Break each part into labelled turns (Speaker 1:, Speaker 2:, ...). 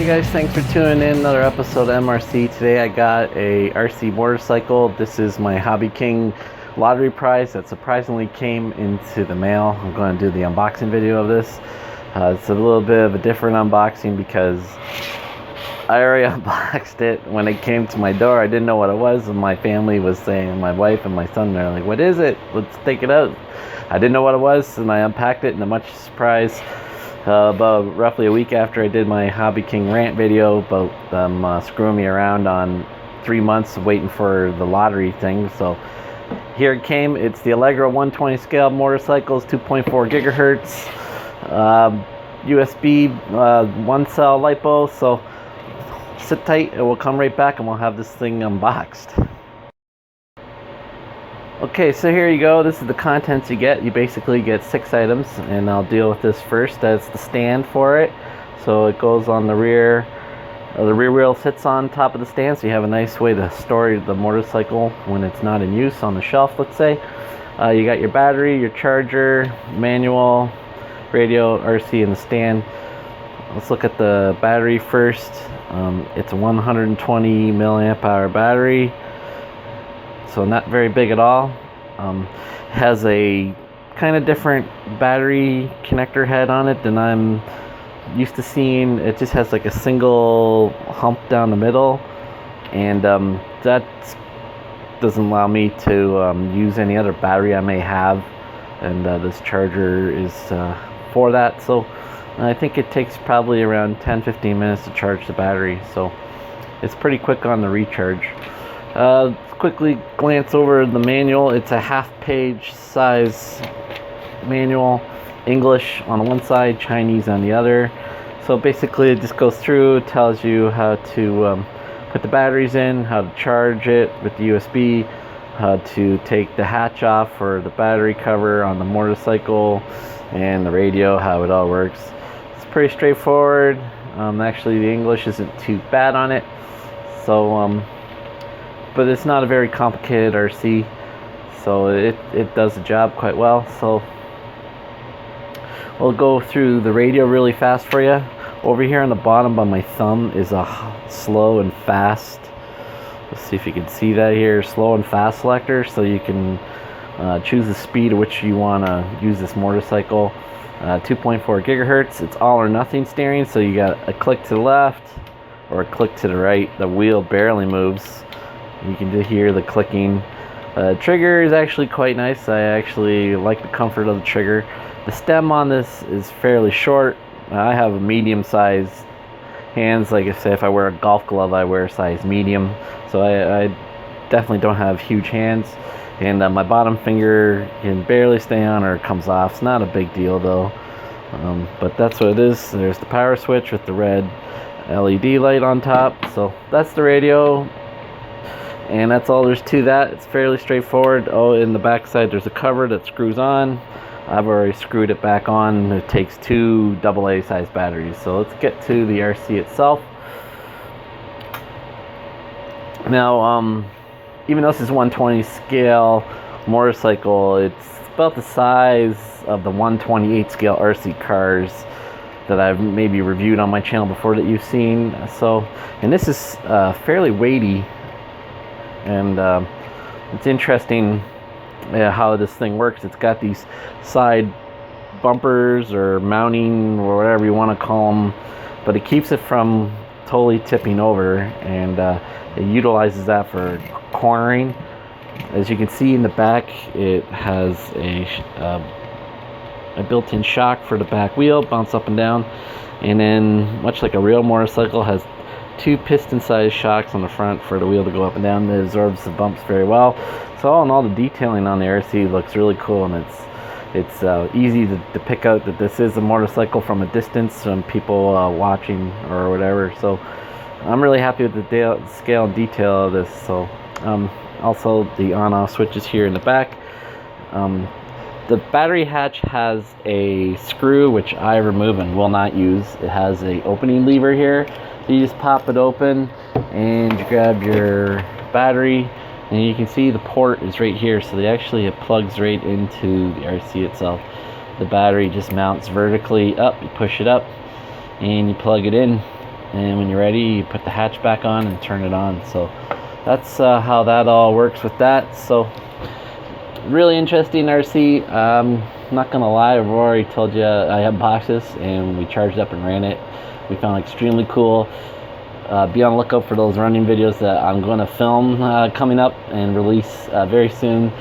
Speaker 1: guys, thanks for tuning in. Another episode of MRC. Today I got a RC motorcycle. This is my Hobbyking Lottery prize that surprisingly came into the mail. I'm going to do the unboxing video of this. It's a little bit of a different unboxing because I already unboxed it when it came to my door. I didn't know what it was, and my family was saying, my wife and my son, they're like, "What is it? Let's take it out." I didn't know what it was, and I unpacked it, and to much surprise, about roughly a week after I did my Hobbyking rant video about them screwing me around on 3 months waiting for the lottery thing. So here it came. It's the ALLEGRO 120 scale motorcycles, 2.4 gigahertz, USB, one cell LiPo. So sit tight, and we'll come right back and we'll have this thing unboxed. Okay, so here you go. This is the contents you get. You basically get 6 items, and I'll deal with this first. That's the stand for it. So it goes on the rear. The rear wheel sits on top of the stand, so you have a nice way to store the motorcycle when it's not in use on the shelf, let's say. You got your battery, your charger, manual, radio, RC, and the stand. Let's look at the battery first. It's a 120 milliamp hour battery. So not very big at all. Has a kind of different battery connector head on it than I'm used to seeing. It just has like a single hump down the middle, and that doesn't allow me to use any other battery I may have, and this charger is for that. So I think it takes probably around 10-15 minutes to charge the battery, so it's pretty quick on the recharge. Quickly glance over the manual. It's a half-page size manual, English on one side, Chinese on the other. So basically it just goes through, tells you how to put the batteries in, how to charge it with the USB, how to take the hatch off for the battery cover on the motorcycle, and the radio, how it all works. It's pretty straightforward. Actually, the English isn't too bad on it. So but it's not a very complicated RC, so it does the job quite well. So we'll go through the radio really fast for you. Over here on the bottom by my thumb is a slow and fast. Let's see if you can see that here. Slow and fast selector, so you can choose the speed at which you want to use this motorcycle. 2.4 gigahertz. It's all or nothing steering, so you got a click to the left or a click to the right. The wheel barely moves. You can hear the clicking. Trigger is actually quite nice. I actually like the comfort of the trigger. The stem on this is fairly short. I have a medium size hands. Like I say, if I wear a golf glove, I wear a size medium. So I definitely don't have huge hands. And my bottom finger can barely stay on, or it comes off. It's not a big deal though. But that's what it is. There's the power switch with the red LED light on top. So that's the radio. And that's all there's to that. It's fairly straightforward. Oh, in the back side there's a cover that screws on. I've already screwed it back on. It takes 2 AA size batteries. So let's get to the RC itself. Now, even though this is 120 scale motorcycle, it's about the size of the 128 scale RC cars that I've maybe reviewed on my channel before that you've seen. So, and this is fairly weighty. And it's interesting how this thing works. It's got these side bumpers or mounting or whatever you want to call them, but it keeps it from totally tipping over, and it utilizes that for cornering. As you can see in the back, it has a built-in shock for the back wheel, bounce up and down, and then much like a real motorcycle, has 2 piston-sized shocks on the front for the wheel to go up and down. It absorbs the bumps very well. So all in all, the detailing on the RC looks really cool, and it's easy to pick out that this is a motorcycle from a distance from people watching or whatever. So I'm really happy with the scale and detail of this. So also the on-off switches here in the back. The battery hatch has a screw which I remove and will not use. It has a opening lever here. You just pop it open and you grab your battery, and you can see the port is right here, so it plugs right into the RC itself. The battery just mounts vertically up. You push it up and you plug it in, and when you're ready, you put the hatch back on and turn it on. So that's how that all works with that. So really interesting RC. Not gonna lie, I've already told you I have boxes, and we charged up and ran it. We found it extremely cool. Be on the lookout for those running videos that I'm going to film coming up and release very soon.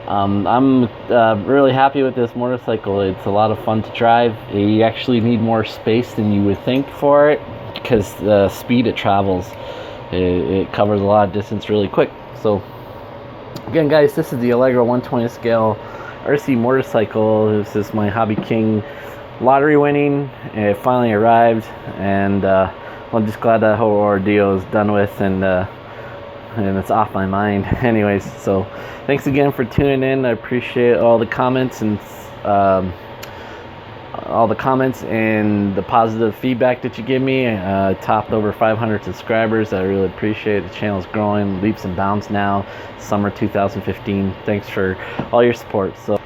Speaker 1: I'm really happy with this motorcycle. It's a lot of fun to drive. You actually need more space than you would think for it, because the speed it travels, it covers a lot of distance really quick. So again, guys, this is the Allegro 120 scale RC motorcycle. This is my Hobbyking Lottery winning. It finally arrived, and I'm just glad that whole ordeal is done with, and it's off my mind. Anyways, so thanks again for tuning in. I appreciate all the comments and the positive feedback that you give me. Topped over 500 subscribers. I really appreciate it. The channel's growing leaps and bounds now. Summer 2015. Thanks for all your support. So